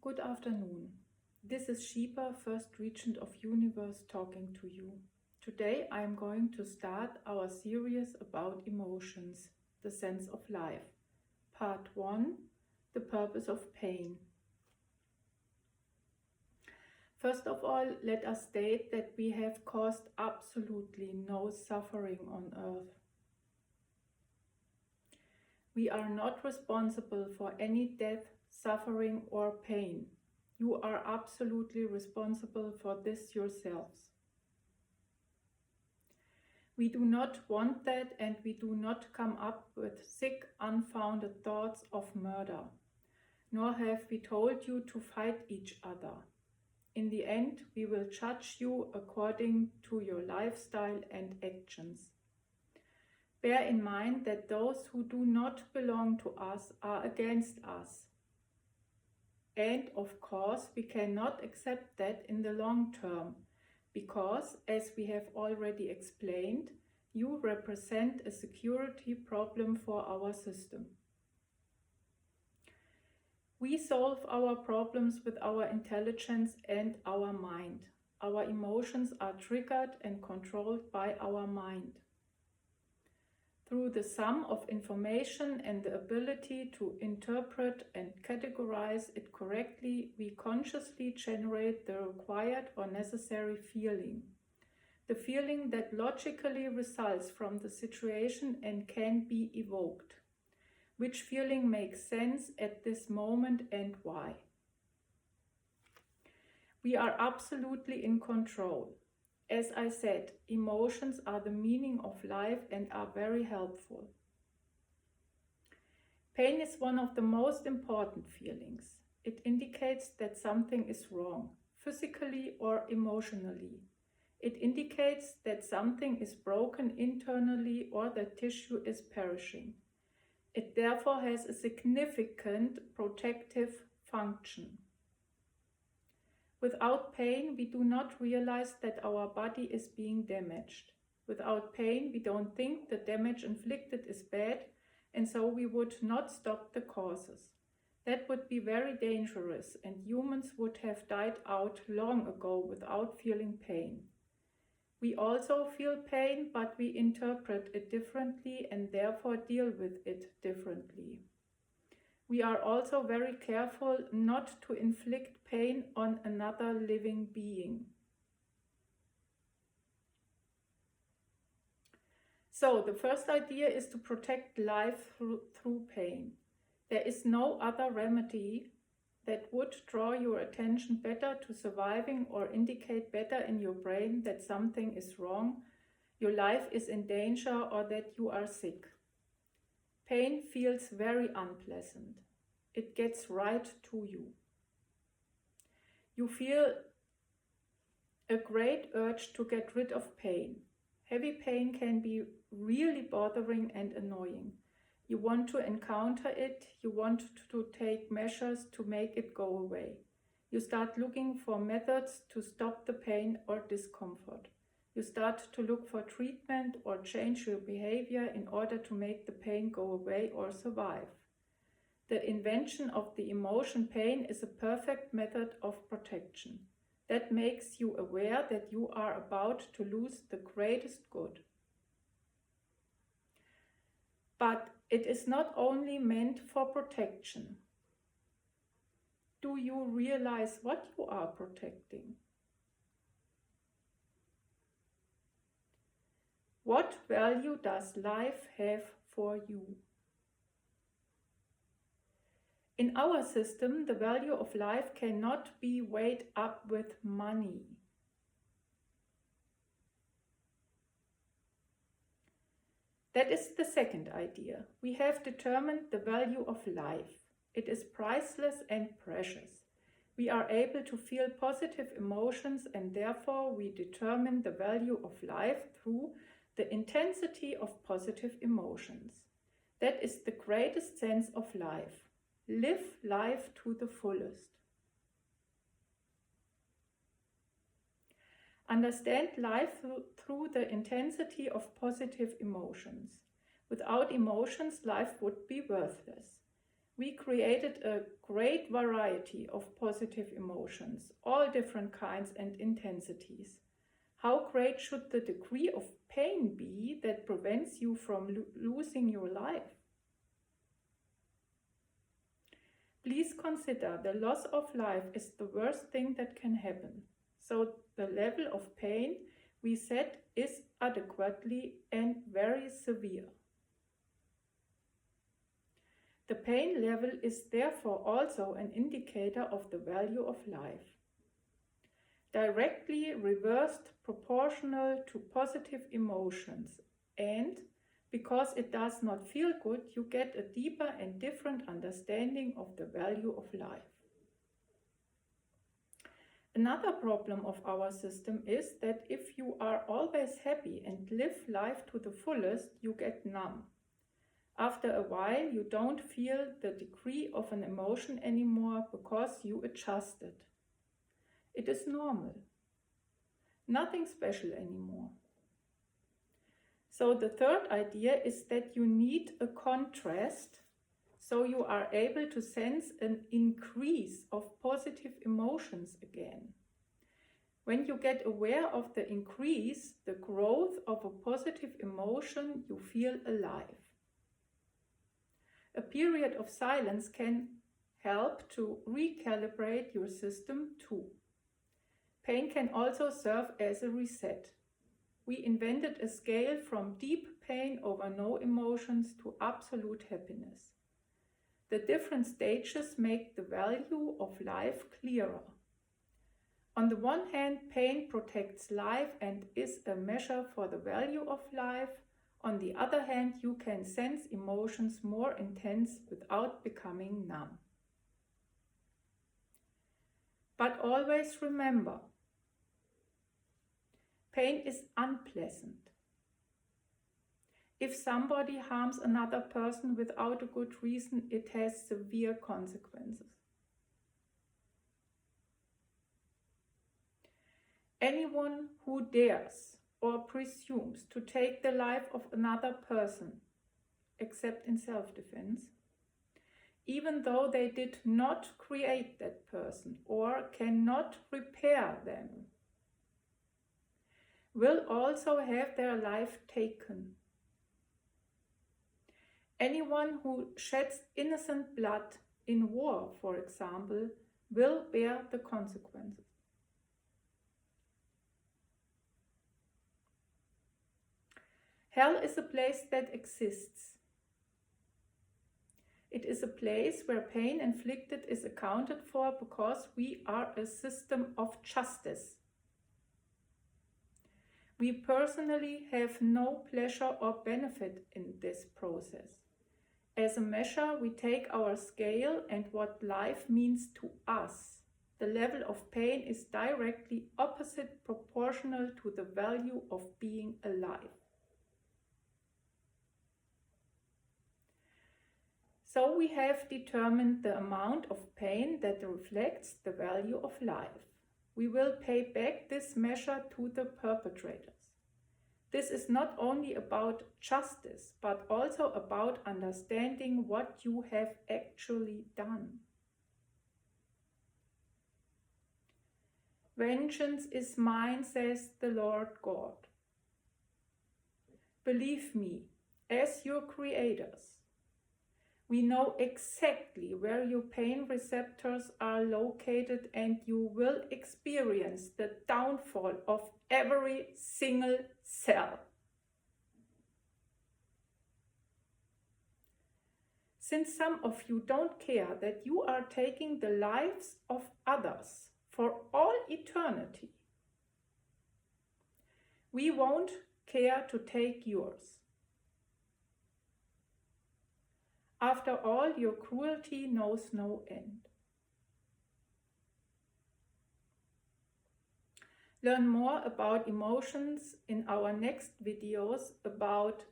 Good afternoon. This is Shiba, First Regent of Universe, talking to you. Today I am going to start our series about emotions, the sense of life. Part 1, the purpose of pain. First of all, let us state that we have caused absolutely no suffering on earth. We are not responsible for any death, suffering or pain. You are absolutely responsible for this yourselves. We do not want that, and we do not come up with sick, unfounded thoughts of murder, nor have we told you to fight each other. In the end, we will judge you according to your lifestyle and actions. Bear in mind that those who do not belong to us are against us. And of course, we cannot accept that in the long term, because, as we have already explained, you represent a security problem for our system. We solve our problems with our intelligence and our mind. Our emotions are triggered and controlled by our mind. Through the sum of information and the ability to interpret and categorize it correctly, we consciously generate the required or necessary feeling. The feeling that logically results from the situation and can be evoked. Which feeling makes sense at this moment and why? We are absolutely in control. As I said, emotions are the meaning of life and are very helpful. Pain is one of the most important feelings. It indicates that something is wrong, physically or emotionally. It indicates that something is broken internally or that tissue is perishing. It therefore has a significant protective function. Without pain, we do not realize that our body is being damaged. Without pain, we don't think the damage inflicted is bad, and so we would not stop the causes. That would be very dangerous, and humans would have died out long ago without feeling pain. We also feel pain, but we interpret it differently and therefore deal with it differently. We are also very careful not to inflict pain on another living being. So, the first idea is to protect life through pain. There is no other remedy that would draw your attention better to surviving or indicate better in your brain that something is wrong, your life is in danger, or that you are sick. Pain feels very unpleasant. It gets right to you. You feel a great urge to get rid of pain. Heavy pain can be really bothering and annoying. You want to encounter it, you want to take measures to make it go away. You start looking for methods to stop the pain or discomfort. You start to look for treatment or change your behavior in order to make the pain go away or survive. The invention of the emotion pain is a perfect method of protection. That makes you aware that you are about to lose the greatest good. But it is not only meant for protection. Do you realize what you are protecting? What value does life have for you? In our system, the value of life cannot be weighed up with money. That is the second idea. We have determined the value of life. It is priceless and precious. We are able to feel positive emotions, and therefore we determine the value of life through the intensity of positive emotions. That is the greatest sense of life. Live life to the fullest. Understand life through the intensity of positive emotions. Without emotions, life would be worthless. We created a great variety of positive emotions, all different kinds and intensities. How great should the degree of pain be that prevents you from losing your life? Please consider the loss of life is the worst thing that can happen. So the level of pain we set is adequately and very severe. The pain level is therefore also an indicator of the value of life. Directly reversed proportional to positive emotions, and because it does not feel good, you get a deeper and different understanding of the value of life. Another problem of our system is that if you are always happy and live life to the fullest, you get numb. After a while, you don't feel the degree of an emotion anymore because you adjusted. It is normal. Nothing special anymore. So the third idea is that you need a contrast so you are able to sense an increase of positive emotions again. When you get aware of the increase, the growth of a positive emotion, you feel alive. A period of silence can help to recalibrate your system too. Pain can also serve as a reset. We invented a scale from deep pain over no emotions to absolute happiness. The different stages make the value of life clearer. On the one hand, pain protects life and is a measure for the value of life. On the other hand, you can sense emotions more intense without becoming numb. But always remember, pain is unpleasant. If somebody harms another person without a good reason, it has severe consequences. Anyone who dares or presumes to take the life of another person, except in self-defense, even though they did not create that person or cannot repair them, will also have their life taken. Anyone who sheds innocent blood in war, for example, will bear the consequences. Hell is a place that exists. It is a place where pain inflicted is accounted for because we are a system of justice. We personally have no pleasure or benefit in this process. As a measure, we take our scale and what life means to us. The level of pain is directly opposite proportional to the value of being alive. So we have determined the amount of pain that reflects the value of life. We will pay back this measure to the perpetrators. This is not only about justice, but also about understanding what you have actually done. Vengeance is mine, says the Lord God. Believe me, as your creators, we know exactly where your pain receptors are located, and you will experience the downfall of every single cell. Since some of you don't care that you are taking the lives of others for all eternity, we won't care to take yours. After all, your cruelty knows no end. Learn more about emotions in our next videos about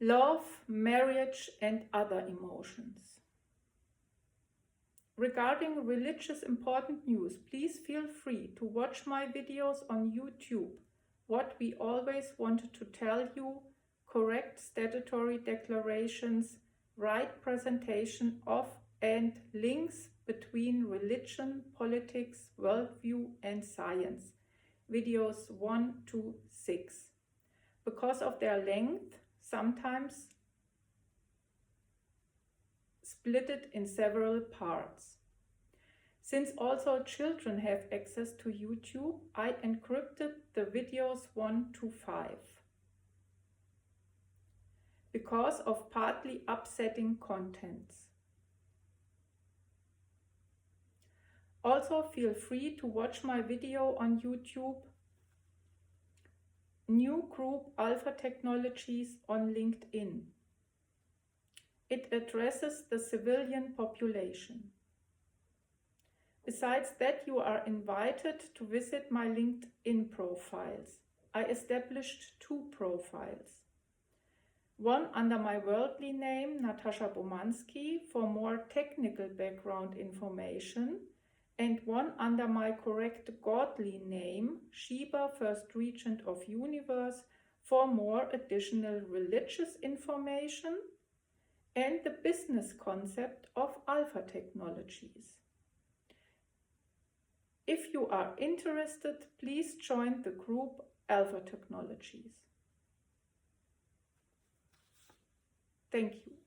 love, marriage, and other emotions. Regarding religious important news, please feel free to watch my videos on YouTube. What we always wanted to tell you: correct statutory declarations, right presentation of and links between religion, politics, worldview and science. Videos 1 to 6. Because of their length, sometimes split it in several parts. Since also children have access to YouTube, I encrypted the videos 1 to 5. Because of partly upsetting contents. Also feel free to watch my video on YouTube, New Group Alpha Technologies on LinkedIn. It addresses the civilian population. Besides that, you are invited to visit my LinkedIn profiles. I established 2 profiles. One under my worldly name, Natasha Bomansky, for more technical background information, and one under my correct godly name, Shiva, First Regent of Universe, for more additional religious information and the business concept of alpha technologies. If you are interested, please join the group Alpha Technologies. Thank you.